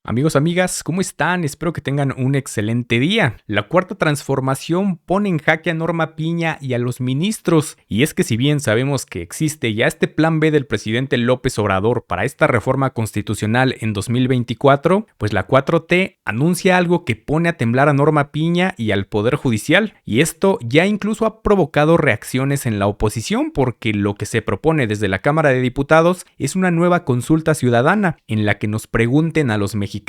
Amigos, amigas, ¿cómo están? Espero que tengan un excelente día. La cuarta transformación pone en jaque a Norma Piña y a los ministros. Y es que si bien sabemos que existe ya este plan B del presidente López Obrador para esta reforma constitucional en 2024, pues la 4T anuncia algo que pone a temblar a Norma Piña y al Poder Judicial. Y esto ya incluso ha provocado reacciones en la oposición, porque lo que se propone desde la Cámara de Diputados es una nueva consulta ciudadana en la que nos pregunten a los mexicanos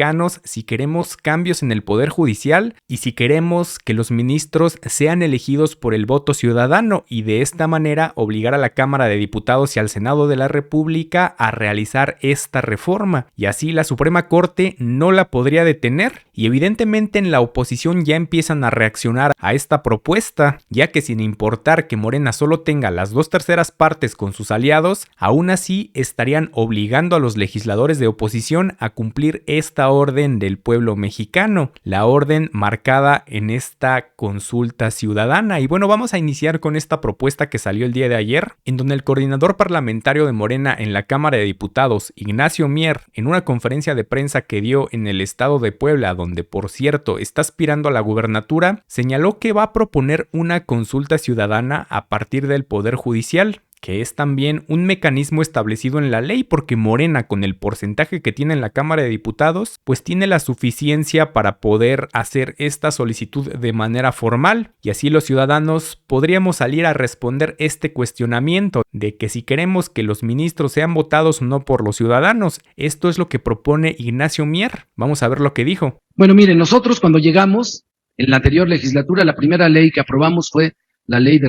si queremos cambios en el Poder Judicial y si queremos que los ministros sean elegidos por el voto ciudadano y de esta manera obligar a la Cámara de Diputados y al Senado de la República a realizar esta reforma. Y así la Suprema Corte no la podría detener. Y evidentemente en la oposición ya empiezan a reaccionar a esta propuesta, ya que sin importar que Morena solo tenga las 2/3 partes con sus aliados, aún así estarían obligando a los legisladores de oposición a cumplir esta orden del pueblo mexicano, la orden marcada en esta consulta ciudadana. Y bueno, vamos a iniciar con esta propuesta que salió el día de ayer, en donde el coordinador parlamentario de Morena en la Cámara de Diputados, Ignacio Mier, en una conferencia de prensa que dio en el estado de Puebla, donde por cierto está aspirando a la gubernatura, señaló que va a proponer una consulta ciudadana a partir del Poder Judicial, que es también un mecanismo establecido en la ley, porque Morena, con el porcentaje que tiene en la Cámara de Diputados, pues tiene la suficiencia para poder hacer esta solicitud de manera formal, y así los ciudadanos podríamos salir a responder este cuestionamiento de que si queremos que los ministros sean votados no por los ciudadanos. Esto es lo que propone Ignacio Mier. Vamos a ver lo que dijo. Bueno, miren, nosotros cuando llegamos en la anterior legislatura, la primera ley que aprobamos fue la ley de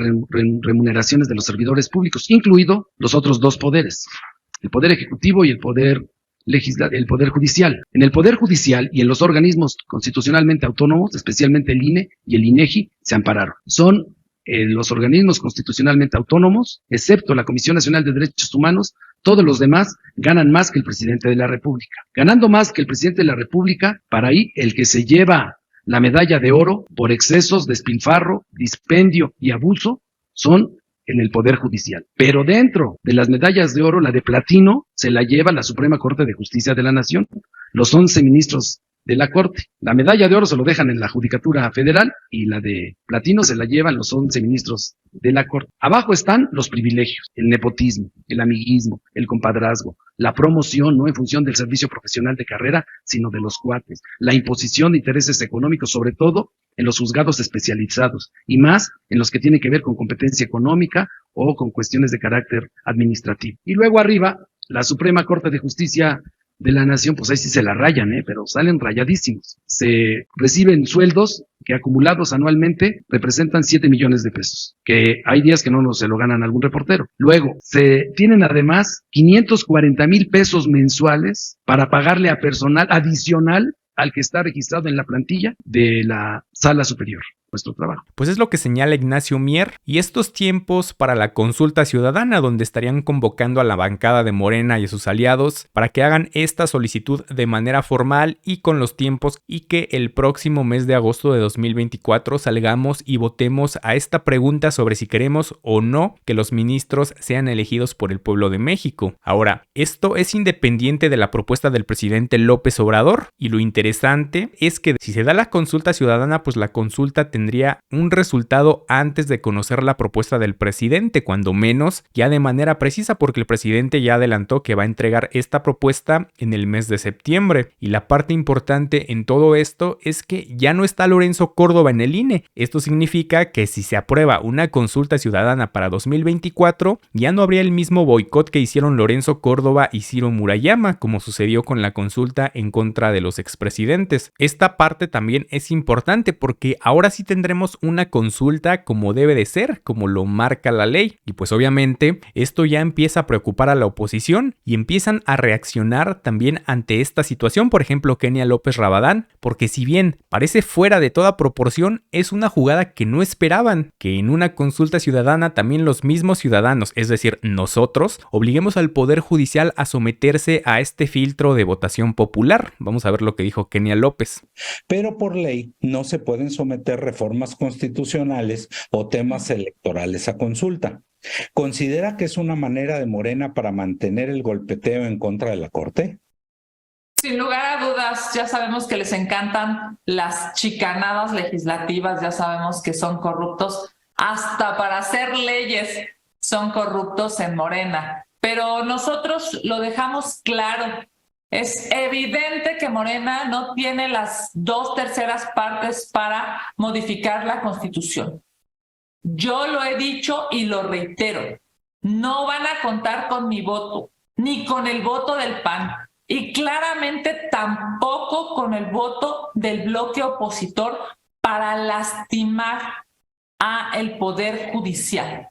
remuneraciones de los servidores públicos, incluido los otros dos poderes, el poder ejecutivo y el poder judicial. En el poder judicial y en los organismos constitucionalmente autónomos, especialmente el INE y el INEGI, se ampararon. Son los organismos constitucionalmente autónomos, excepto la Comisión Nacional de Derechos Humanos, todos los demás ganan más que el presidente de la República. Ganando más que el presidente de la República, para ahí el que se lleva la medalla de oro por excesos, despilfarro, dispendio y abuso son en el Poder Judicial. Pero dentro de las medallas de oro, la de platino se la lleva la Suprema Corte de Justicia de la Nación, los 11 ministros de la Corte. La medalla de oro se lo dejan en la Judicatura Federal y la de platino se la llevan los 11 ministros de la Corte. Abajo están los privilegios, el nepotismo, el amiguismo, el compadrazgo, la promoción no en función del servicio profesional de carrera, sino de los cuates, la imposición de intereses económicos, sobre todo en los juzgados especializados y más en los que tienen que ver con competencia económica o con cuestiones de carácter administrativo. Y luego arriba, la Suprema Corte de Justicia de la Nación, pues ahí sí se la rayan, pero salen rayadísimos. Se reciben sueldos que acumulados anualmente representan 7 millones de pesos, que hay días que no se lo ganan algún reportero. Luego, se tienen además 540,000 pesos mensuales para pagarle a personal adicional al que está registrado en la plantilla de la Sala Superior. Nuestro trabajo. Pues es lo que señala Ignacio Mier, y estos tiempos para la consulta ciudadana, donde estarían convocando a la bancada de Morena y a sus aliados para que hagan esta solicitud de manera formal y con los tiempos, y que el próximo mes de agosto de 2024 salgamos y votemos a esta pregunta sobre si queremos o no que los ministros sean elegidos por el pueblo de México. Ahora, esto es independiente de la propuesta del presidente López Obrador, y lo interesante es que si se da la consulta ciudadana, pues la consulta tendría un resultado antes de conocer la propuesta del presidente, cuando menos ya de manera precisa, porque el presidente ya adelantó que va a entregar esta propuesta en el mes de septiembre. Y la parte importante en todo esto es que ya no está Lorenzo Córdoba en el INE. Esto significa que si se aprueba una consulta ciudadana para 2024, ya no habría el mismo boicot que hicieron Lorenzo Córdoba y Ciro Murayama, como sucedió con la consulta en contra de los expresidentes. Esta parte también es importante porque ahora sí tendremos una consulta como debe de ser, como lo marca la ley. Y pues obviamente esto ya empieza a preocupar a la oposición y empiezan a reaccionar también ante esta situación. Por ejemplo, Kenia López Rabadán, porque si bien parece fuera de toda proporción, es una jugada que no esperaban, que en una consulta ciudadana también los mismos ciudadanos, es decir, nosotros, obliguemos al Poder Judicial a someterse a este filtro de votación popular. Vamos a ver lo que dijo Kenia López. Pero por ley no se pueden someter reformas constitucionales o temas electorales a consulta. ¿Considera que es una manera de Morena para mantener el golpeteo en contra de la Corte? Sin lugar a dudas, ya sabemos que les encantan las chicanadas legislativas, ya sabemos que son corruptos, hasta para hacer leyes son corruptos en Morena. Pero nosotros lo dejamos claro. Es evidente que Morena no tiene las 2/3 partes para modificar la Constitución. Yo lo he dicho y lo reitero. No van a contar con mi voto, ni con el voto del PAN. Y claramente tampoco con el voto del bloque opositor para lastimar al Poder Judicial.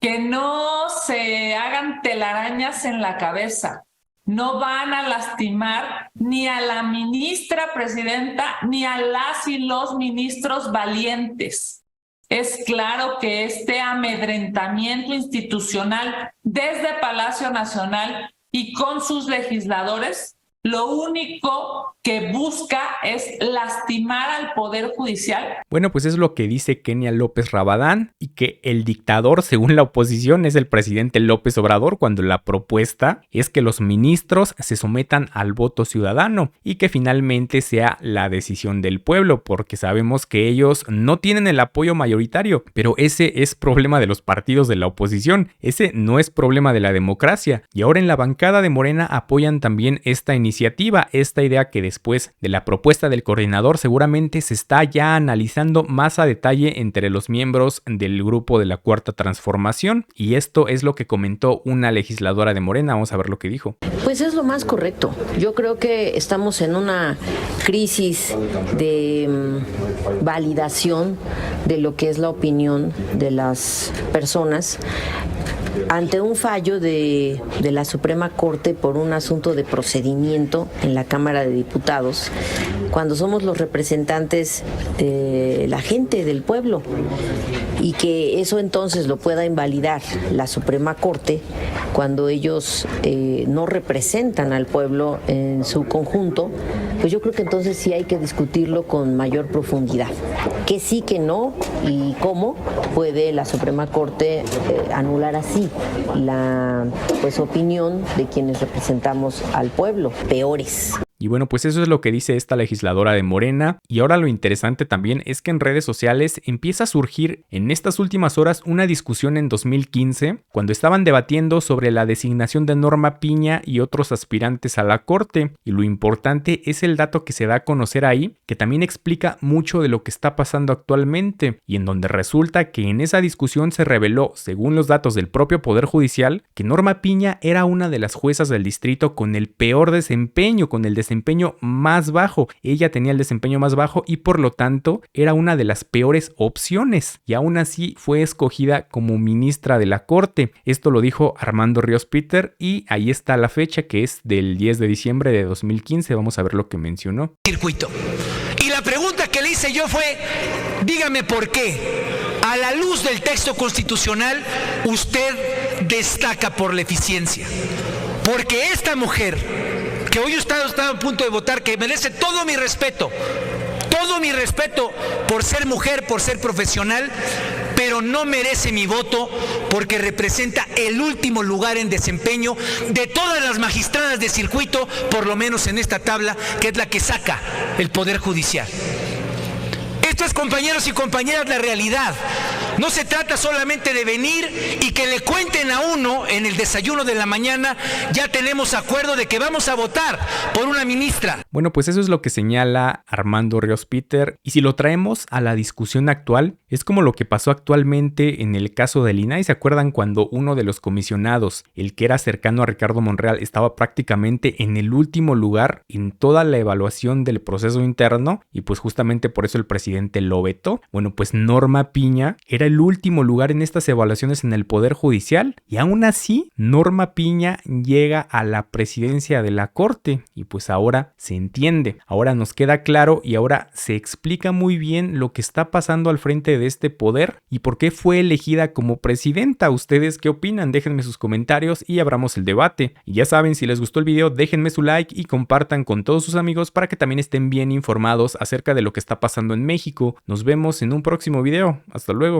Que no se hagan telarañas en la cabeza. No van a lastimar ni a la ministra presidenta ni a las y los ministros valientes. Es claro que este amedrentamiento institucional desde Palacio Nacional y con sus legisladores, lo único que busca es lastimar al Poder Judicial. Bueno, pues es lo que dice Kenia López Rabadán, y que el dictador, según la oposición, es el presidente López Obrador, cuando la propuesta es que los ministros se sometan al voto ciudadano y que finalmente sea la decisión del pueblo, porque sabemos que ellos no tienen el apoyo mayoritario, pero ese es problema de los partidos de la oposición, ese no es problema de la democracia. Y ahora en la bancada de Morena apoyan también esta iniciativa, esta idea que después de la propuesta del coordinador seguramente se está ya analizando más a detalle entre los miembros del grupo de la Cuarta Transformación, y esto es lo que comentó una legisladora de Morena. Vamos a ver lo que dijo. Pues es lo más correcto. Yo creo que estamos en una crisis de validación de lo que es la opinión de las personas ante un fallo de la Suprema Corte por un asunto de procedimiento en la Cámara de Diputados, cuando somos los representantes de la gente, del pueblo, y que eso entonces lo pueda invalidar la Suprema Corte cuando ellos no representan al pueblo en su conjunto, pues yo creo que entonces sí hay que discutirlo con mayor profundidad. Que sí, que no, y cómo puede la Suprema Corte anular así la opinión de quienes representamos al pueblo. Peores. Y bueno, pues eso es lo que dice esta legisladora de Morena. Y ahora lo interesante también es que en redes sociales empieza a surgir en estas últimas horas una discusión en 2015, cuando estaban debatiendo sobre la designación de Norma Piña y otros aspirantes a la Corte. Y lo importante es el dato que se da a conocer ahí, que también explica mucho de lo que está pasando actualmente, y en donde resulta que en esa discusión se reveló, según los datos del propio Poder Judicial, que Norma Piña era una de las juezas del distrito con el peor desempeño, con el desempeño más bajo. Ella tenía el desempeño más bajo y por lo tanto era una de las peores opciones, y aún así fue escogida como ministra de la Corte. Esto lo dijo Armando Ríos Peter, y ahí está la fecha, que es del 10 de diciembre de 2015. Vamos a ver lo que mencionó. Circuito. Y la pregunta que le hice yo fue: dígame por qué, a la luz del texto constitucional, usted destaca por la eficiencia. Porque esta mujer, que hoy está a punto de votar, que merece todo mi respeto por ser mujer, por ser profesional, pero no merece mi voto porque representa el último lugar en desempeño de todas las magistradas de circuito, por lo menos en esta tabla, que es la que saca el Poder Judicial. Esto es, compañeros y compañeras, la realidad. No se trata solamente de venir y que le cuenten a uno en el desayuno de la mañana: ya tenemos acuerdo de que vamos a votar por una ministra. Bueno, pues eso es lo que señala Armando Ríos Peter, y si lo traemos a la discusión actual, es como lo que pasó actualmente en el caso del INAI. ¿Se acuerdan cuando uno de los comisionados, el que era cercano a Ricardo Monreal, estaba prácticamente en el último lugar en toda la evaluación del proceso interno, y pues justamente por eso el presidente lo vetó? Bueno, pues Norma Piña era el último lugar en estas evaluaciones en el Poder Judicial, y aún así Norma Piña llega a la presidencia de la Corte, y pues ahora se entiende, ahora nos queda claro y ahora se explica muy bien lo que está pasando al frente de este poder y por qué fue elegida como presidenta. ¿Ustedes qué opinan? Déjenme sus comentarios y abramos el debate. Y ya saben, si les gustó el video, déjenme su like y compartan con todos sus amigos para que también estén bien informados acerca de lo que está pasando en México. Nos vemos en un próximo video. Hasta luego.